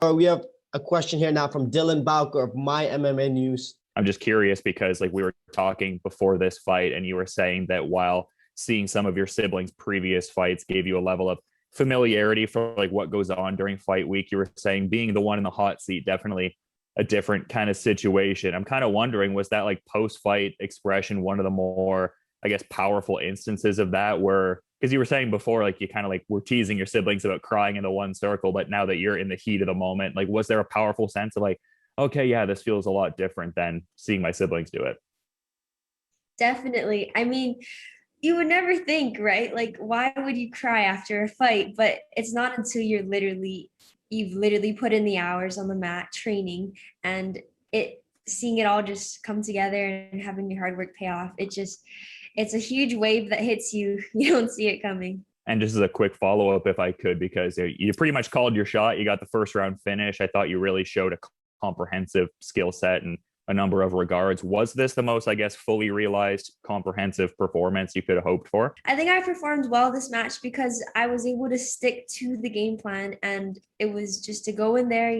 We have a question here now from Dylan Bowker of My MMA News. I'm just curious because like we were talking before this fight and you were saying that while seeing some of your siblings' previous fights gave you a level of familiarity for like what goes on during fight week, you were saying being the one in the hot seat, definitely a different kind of situation. I'm kind of wondering, was that like post-fight expression one of the more, I guess, powerful instances of that, where because you were saying before, like you kind of like were teasing your siblings about crying in the one circle, but now that you're in the heat of the moment, like was there a powerful sense of like, okay, yeah, this feels a lot different than seeing my siblings do it? Definitely. I mean, you would never think, right? Like, why would you cry after a fight? But it's not until you've literally put in the hours on the mat training and seeing it all just come together and having your hard work pay off. It's a huge wave that hits you. You don't see it coming. And just as a quick follow up, if I could, because you pretty much called your shot, you got the first round finish. I thought you really showed a comprehensive skill set in a number of regards. Was this the most, I guess, fully realized comprehensive performance you could have hoped for? I think I performed well this match because I was able to stick to the game plan, and it was just to go in there,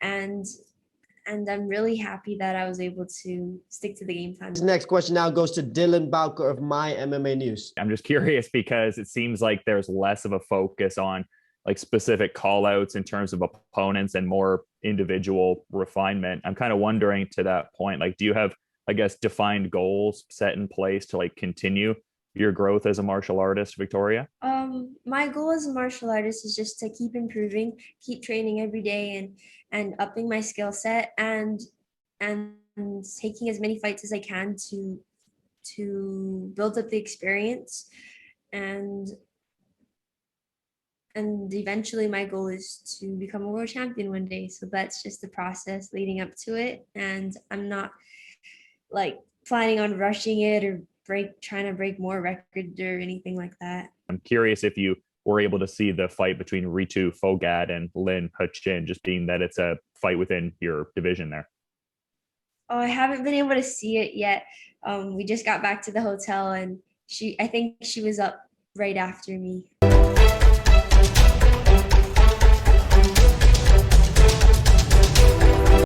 and I'm really happy that I was able to stick to the game plan. This next question now goes to Dylan Bowker of My MMA News. I'm just curious because it seems like there's less of a focus on like specific call outs in terms of opponents and more individual refinement. I'm kind of wondering to that point, like, do you have, I guess, defined goals set in place to like continue your growth as a martial artist, Victoria? My goal as a martial artist is just to keep improving, keep training every day and upping my skill set and taking as many fights as I can to build up the experience and eventually my goal is to become a world champion one day. So that's just the process leading up to it. And I'm not like planning on rushing it or trying to break more records or anything like that. I'm curious if you were able to see the fight between Ritu Phogat and Lin Heqin, just being that it's a fight within your division there. Oh, I haven't been able to see it yet. We just got back to the hotel and I think she was up right after me.